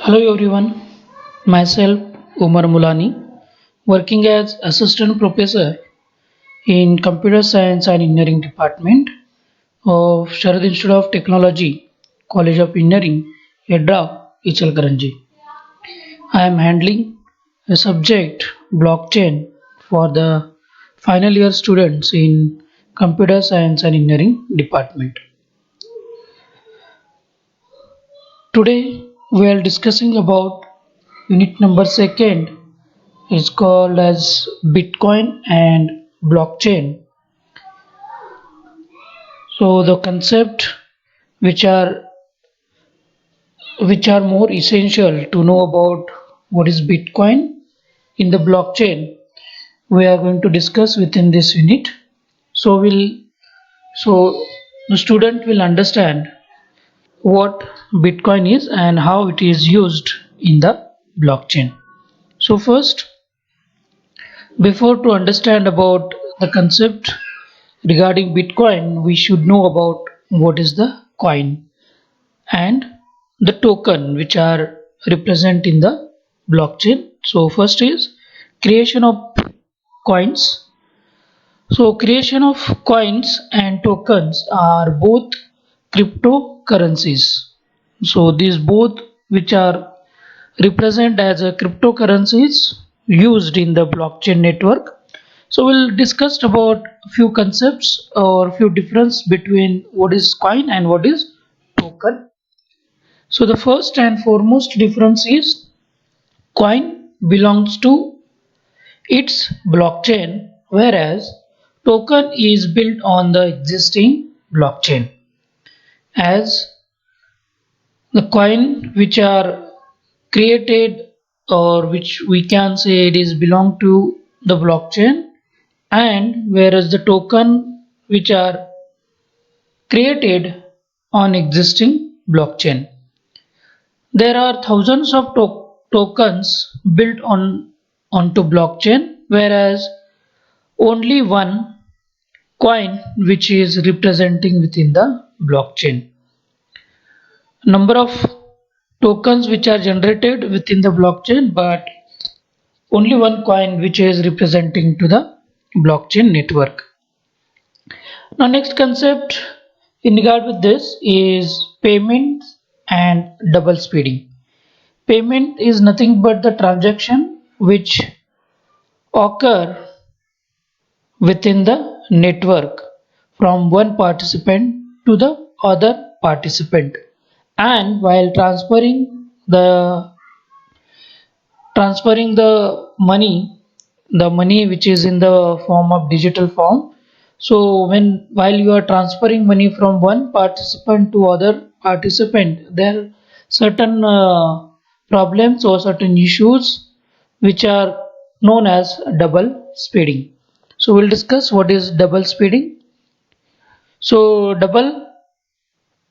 Hello everyone, myself Umar Mulani, working as assistant professor in Computer Science and Engineering Department of Sharad Institute of Technology, College of Engineering, Edra, Ichalkaranji. I am handling a subject blockchain for the final year students in Computer Science and Engineering Department. Today we are discussing about unit number second is called as Bitcoin and blockchain. So the concept which are which are more essential to know about what is Bitcoin in the blockchain we are going to discuss within this unit. So the student will understand what Bitcoin is and how it is used in the blockchain. So first, before to understand about the concept regarding Bitcoin, we should know about what is the coin and the token which are represent in the blockchain. So first is creation of coins. So creation of coins and tokens are both cryptocurrencies. So these both which are represent as a cryptocurrencies used in the blockchain network. So we'll discuss about a few concepts or few difference between what is coin and what is token. So the first and foremost difference is coin belongs to its blockchain, whereas token is built on the existing blockchain. As the coin which are created or which we can say it is belong to the blockchain, and whereas the token which are created on existing blockchain. There are thousands of tokens built onto blockchain, whereas only one coin which is representing within the blockchain. Number of tokens which are generated within the blockchain, but only one coin which is representing to the blockchain network. Now next concept in regard with this is payment and double speeding. Payment is nothing but the transaction which occur within the network from one participant to the other participant, and while transferring the money which is in the form of digital form. So while you are transferring money from one participant to other participant, there are certain problems or certain issues which are known as double speeding. So we'll discuss what is double speeding. So double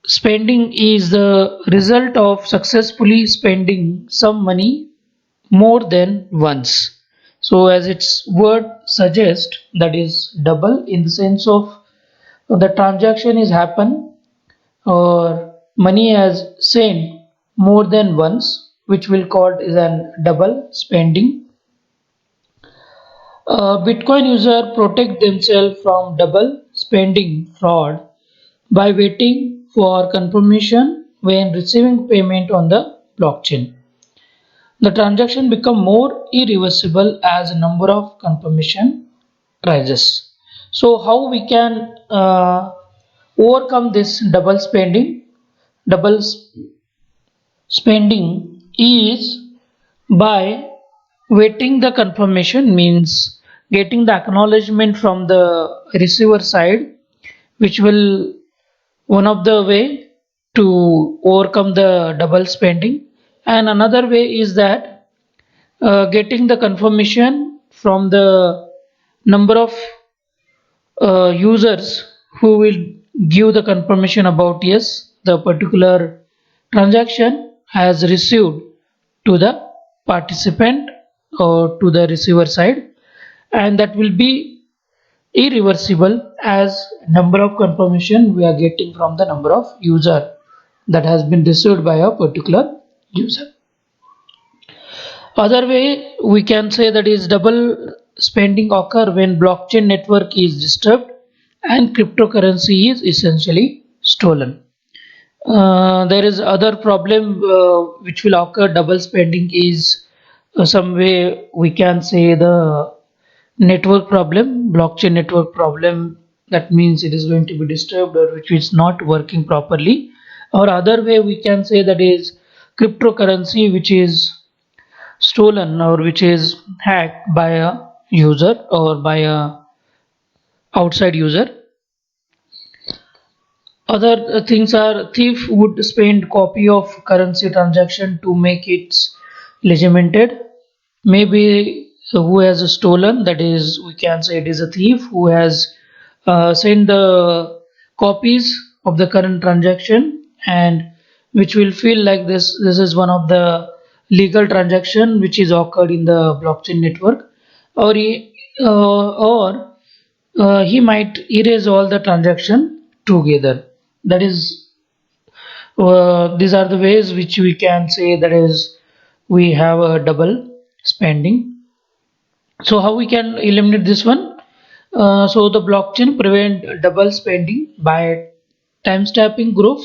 spending is the result of successfully spending some money more than once. So, as its word suggests, that is double in the sense of the transaction is happen or money has sent more than once, which will called is an double spending. Bitcoin user protect themselves from double spending fraud by waiting for confirmation when receiving payment on the blockchain. The transaction become more irreversible as the number of confirmation rises. So how we can overcome this double spending? Double spending is by waiting the confirmation, means getting the acknowledgement from the receiver side, which will one of the way to overcome the double spending. And another way is that getting the confirmation from the number of users who will give the confirmation about yes, the particular transaction has received to the participant or to the receiver side, and that will be irreversible as number of confirmation we are getting from the number of user that has been received by a particular user. Other way we can say that is double spending occur when blockchain network is disturbed and cryptocurrency is essentially stolen. There is other problem which will occur double spending is some way we can say the network problem, blockchain network problem. That means it is going to be disturbed or which is not working properly. Or other way we can say that is cryptocurrency which is stolen or which is hacked by a user or by a outside user. Other things are thief would spend copy of currency transaction to make it legitimate. Maybe who has stolen, that is we can say it is a thief who has sent the copies of the current transaction, and which will feel like this is one of the legal transaction which is occurred in the blockchain network, or he might erase all the transaction together. That is these are the ways which we can say that is we have a double spending. So how we can eliminate this one? So the blockchain prevent double spending by timestamping group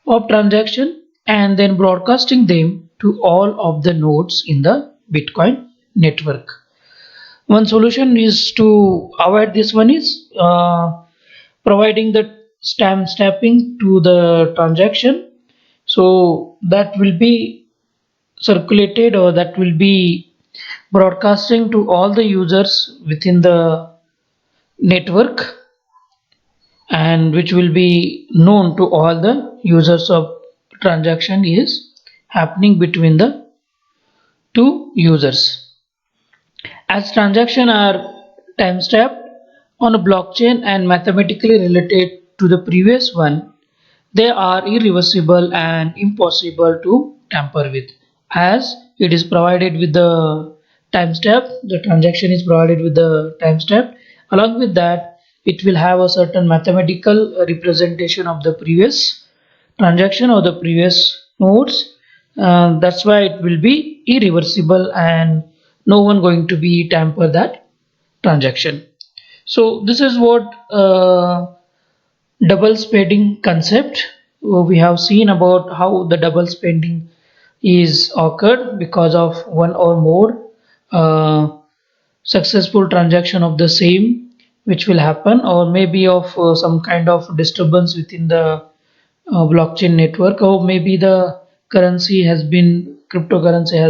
of transaction and then broadcasting them to all of the nodes in the Bitcoin network. One solution is to avoid this one is providing the stamp stamping to the transaction, so that will be circulated or that will be broadcasting to all the users within the network, and which will be known to all the users of transaction is happening between the two users. As transactions are timestamped on a blockchain and mathematically related to the previous one, they are irreversible and impossible to tamper with. As it is provided with the timestamp, the transaction is provided with the timestamp. Along with that, it will have a certain mathematical representation of the previous transaction or the previous nodes. That's why it will be irreversible and no one going to be tamper that transaction. So this is what double spending concept. We have seen about how the double spending is occurred because of one or more successful transaction of the same which will happen, or maybe of some kind of disturbance within the blockchain network, or maybe the cryptocurrency has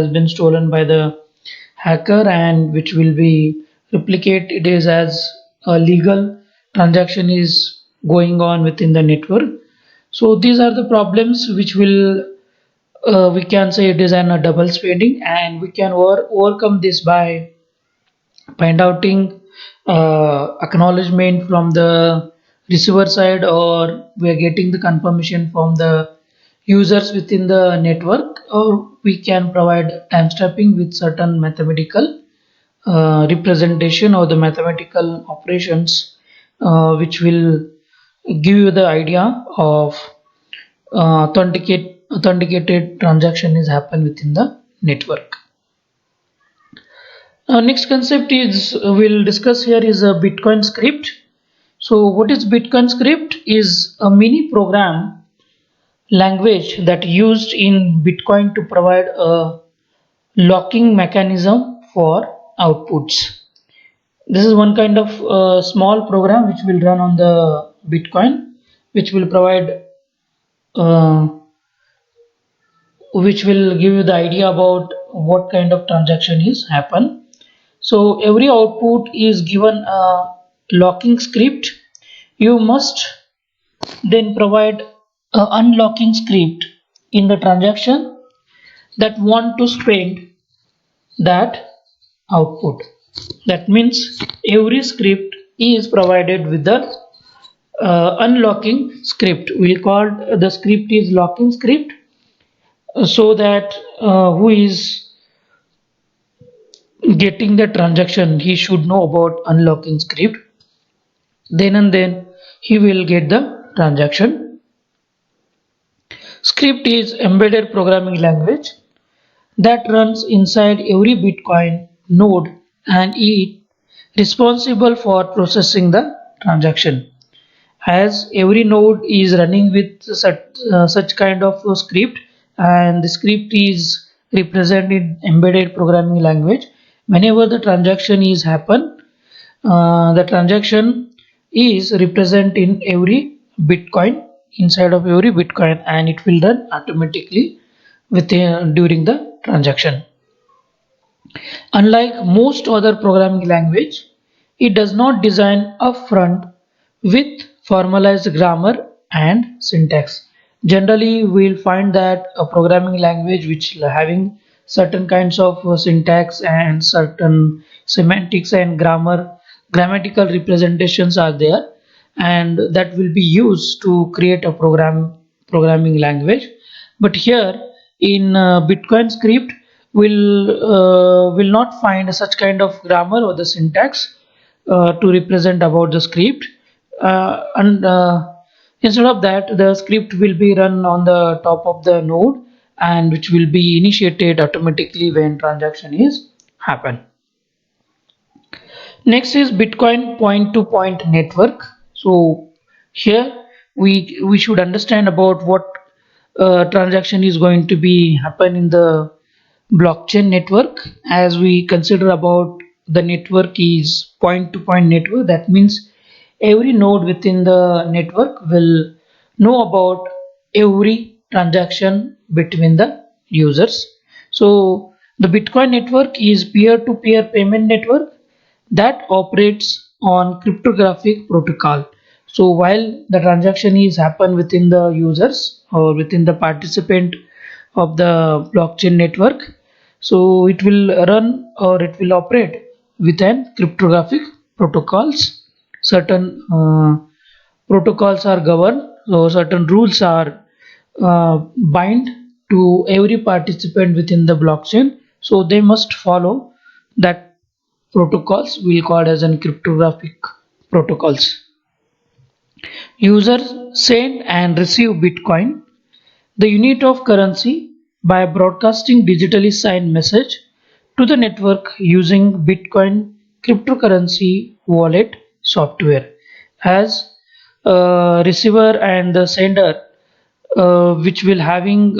been stolen by the hacker and which will be replicate it is as a legal transaction is going on within the network. So these are the problems which will we can say it is an a double spending, and we can overcome this by find outing acknowledgement from the receiver side, or we are getting the confirmation from the users within the network, or we can provide timestamping with certain mathematical representation or the mathematical operations which will give you the idea of authenticated transaction is happen within the network. Next concept is we'll discuss here is a Bitcoin script. So what is Bitcoin script? Is a mini program language that used in Bitcoin to provide a locking mechanism for outputs. This is one kind of small program which will run on the Bitcoin, which will provide uh, which will give you the idea about what kind of transaction is happen. So every output is given a locking script. You must then provide a unlocking script in the transaction that want to spend that output. That means every script is provided with the unlocking script. We'll call the script is locking script, so that who is getting the transaction he should know about unlocking script, then and then he will get the transaction. Script is embedded programming language that runs inside every Bitcoin node and it responsible for processing the transaction. As every node is running with such kind of a script, and the script is represented in embedded programming language. Whenever the transaction is happen, the transaction is represented in every Bitcoin, inside of every Bitcoin, and it will run automatically within during the transaction. Unlike most other programming language, it does not design upfront with formalized grammar and syntax. Generally, we'll find that a programming language which having certain kinds of syntax and certain semantics and grammatical representations are there, and that will be used to create a programming language. But here in Bitcoin script will not find such kind of grammar or the syntax to represent about the script, and instead of that the script will be run on the top of the node, and which will be initiated automatically when transaction is happen. Next is Bitcoin point-to-point network. So here we should understand about what transaction is going to be happen in the blockchain network. As we consider about the network is point-to-point network, that means every node within the network will know about every transaction between the users. So the Bitcoin network is peer-to-peer payment network that operates on cryptographic protocol. So while the transaction is happen within the users or within the participant of the blockchain network, so it will run or it will operate within cryptographic protocols. Certain protocols are governed, so certain rules are bind to every participant within the blockchain, so they must follow that protocols will called as an cryptographic protocols. Users send and receive Bitcoin, the unit of currency, by broadcasting digitally signed message to the network using Bitcoin cryptocurrency wallet software. As receiver and the sender, which will having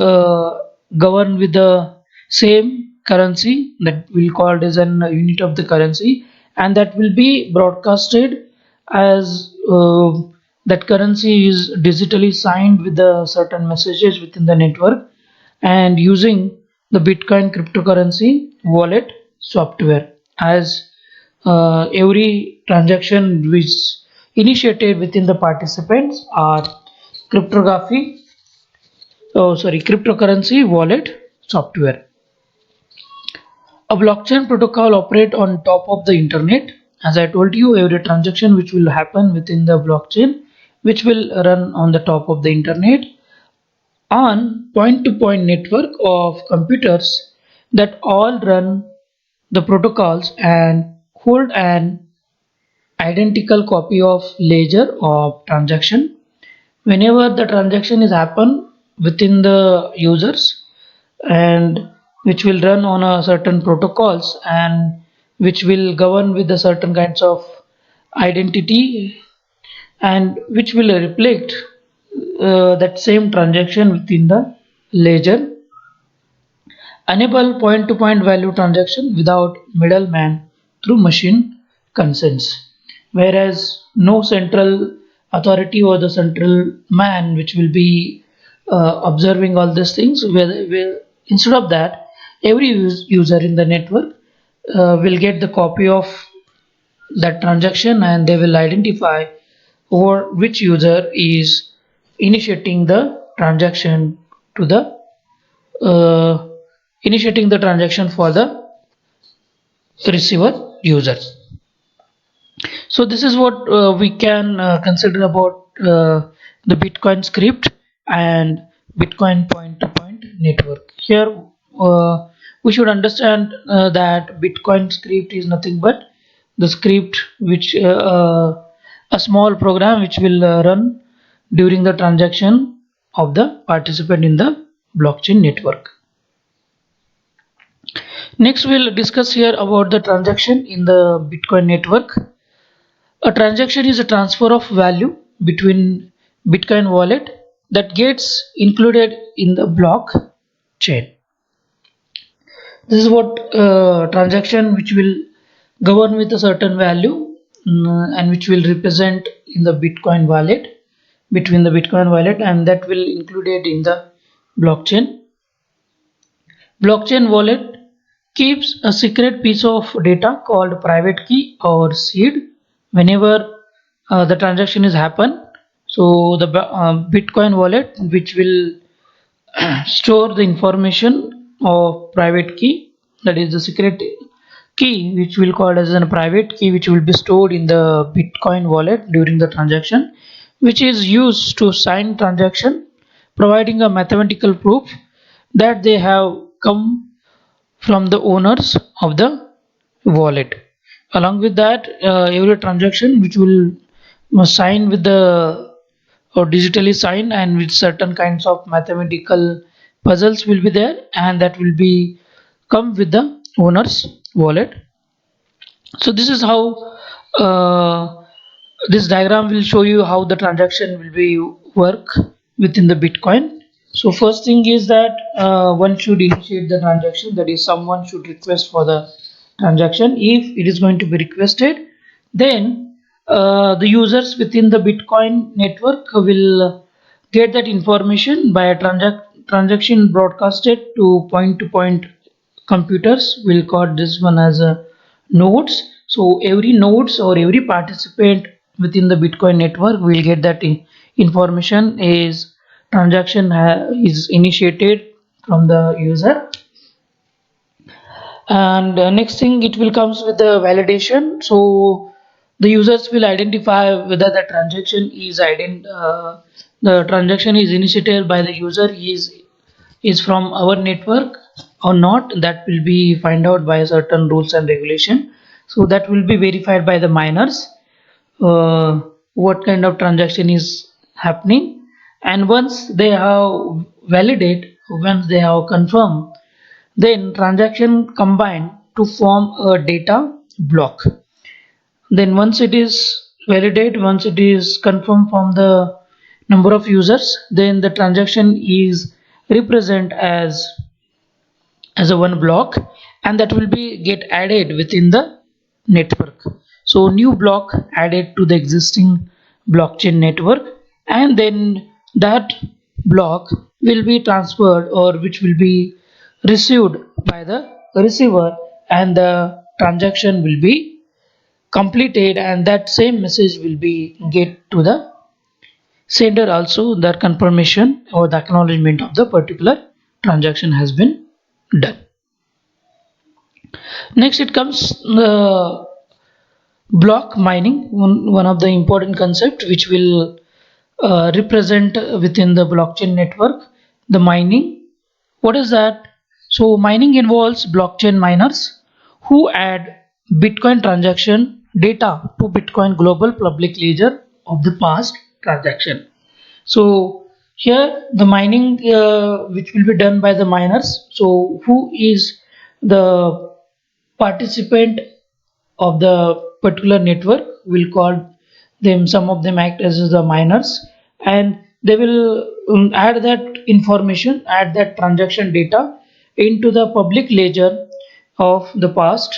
govern with the same currency, that will called as an unit of the currency, and that will be broadcasted as that currency is digitally signed with the certain messages within the network and using the Bitcoin cryptocurrency wallet software. As every transaction which initiated within the participants are cryptography cryptocurrency wallet software. A blockchain protocol operate on top of the internet. As I told you, every transaction which will happen within the blockchain, which will run on the top of the internet on point-to-point network of computers that all run the protocols and hold an identical copy of ledger of transaction. Whenever the transaction is happen within the users, and which will run on a certain protocols and which will govern with the certain kinds of identity, and which will reflect that same transaction within the ledger, enable point-to-point value transaction without middleman through machine consents, whereas no central authority or the central man which will be observing all these things, where instead of that every user in the network will get the copy of that transaction, and they will identify or which user is initiating the transaction to the uh, initiating the transaction for the receiver user. So this is what we can consider about the Bitcoin script and Bitcoin point-to-point network. Here we should understand that Bitcoin script is nothing but the script which a small program which will run during the transaction of the participant in the blockchain network. Next, we'll discuss here about the transaction in the Bitcoin network. A transaction is a transfer of value between Bitcoin wallet that gets included in the blockchain. This is what transaction which will govern with a certain value, and which will represent in the Bitcoin wallet, between the Bitcoin wallet, and that will included in the blockchain. Blockchain wallet keeps a secret piece of data called private key or seed whenever the transaction is happen. So the Bitcoin wallet which will store the information of private key, that is the secret key which will called as a private key, which will be stored in the Bitcoin wallet during the transaction, which is used to sign transaction, providing a mathematical proof that they have come from the owners of the wallet. Along with that, every transaction which will must sign with the or digitally sign, and with certain kinds of mathematical puzzles will be there, and that will be come with the owner's wallet. So this is how this diagram will show you how the transaction will be work within the Bitcoin. So first thing is that one should initiate the transaction, that is someone should request for the transaction. If it is going to be requested, then the users within the Bitcoin network will get that information by a transaction broadcasted to point computers. We'll call this one as a nodes. So every nodes or every participant within the Bitcoin network will get that information is transaction is initiated from the user. And next thing, it will comes with the validation. So the users will identify whether the transaction is initiated by the user is from our network or not. That will be find out by certain rules and regulation. So that will be verified by the miners, what kind of transaction is happening. And once they have confirmed, then transaction combine to form a data block. Then once it is confirmed from the number of users, then the transaction is represent as a one block, and that will be get added within the network. So new block added to the existing blockchain network, and then that block will be transferred, or which will be received by the receiver, and the transaction will be completed, and that same message will be get to the sender also, that confirmation or the acknowledgement of the particular transaction has been done. Next, it comes block mining, one of the important concept which will represent within the blockchain network, the mining. What is that? So mining involves blockchain miners who add Bitcoin transaction data to Bitcoin global public ledger of the past transaction. So here the mining which will be done by the miners. So who is the participant of the particular network, will call them, some of them act as the miners, and they will add that information, add that transaction data into the public ledger of the past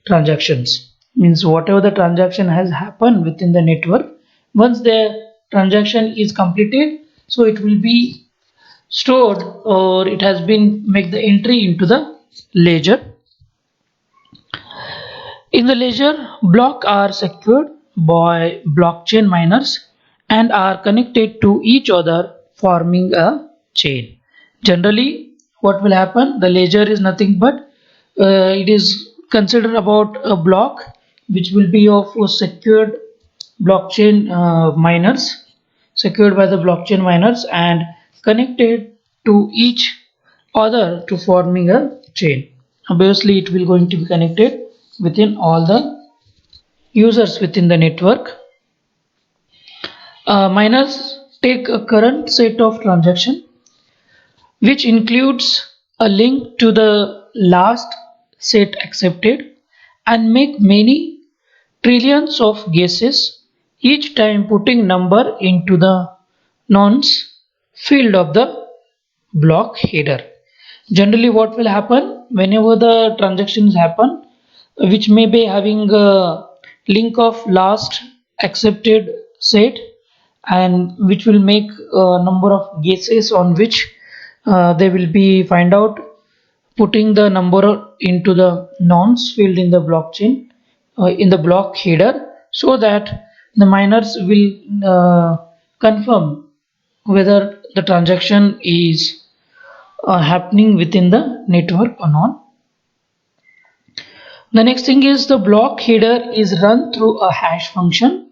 transactions. Means whatever the transaction has happened within the network, once the transaction is completed, so it will be stored, or it has been make the entry into the ledger. In the ledger, blocks are secured by blockchain miners and are connected to each other, forming a chain. Generally, what will happen? The ledger is nothing but it is considered about a block which will be of a secured blockchain miners, secured by the blockchain miners and connected to each other to forming a chain. Obviously, it will going to be connected within all the users within the network. Miners take a current set of transaction which includes a link to the last set accepted and make many trillions of guesses, each time putting number into the nonce field of the block header. Generally, what will happen whenever the transactions happen, which may be having a link of last accepted set, and which will make a number of guesses on which they will be find out putting the number into the nonce field in the blockchain in the block header, so that the miners will confirm whether the transaction is happening within the network or not. The next thing is the block header is run through a hash function.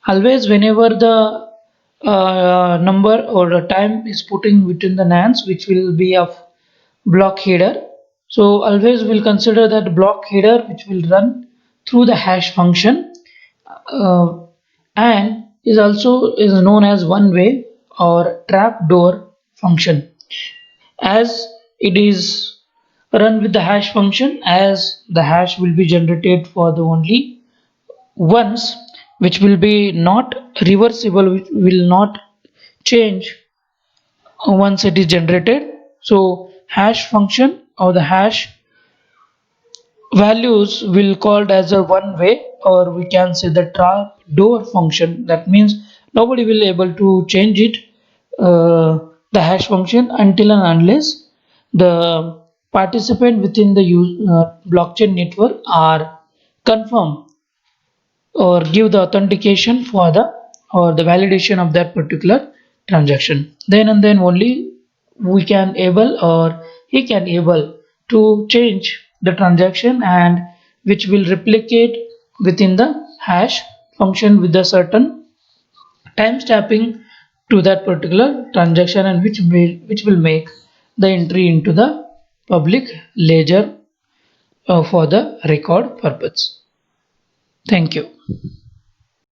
Always whenever the number or the time is putting within the nonce, which will be of block header, so always we'll consider that block header which will run through the hash function, uh, and is also is known as one way or trapdoor function, as it is run with the hash function, as the hash will be generated for the only once, which will be not reversible, which will not change once it is generated. So hash function or the hash values will called as a one way, or we can say the trap door function. That means nobody will able to change it, the hash function, until and unless the participant within the blockchain network are confirm or give the authentication for the or the validation of that particular transaction. Then and then only we can able or he can able to change the transaction, and which will replicate within the hash function with a certain time stamping to that particular transaction, and which will make the entry into the public ledger for the record purpose. Thank you.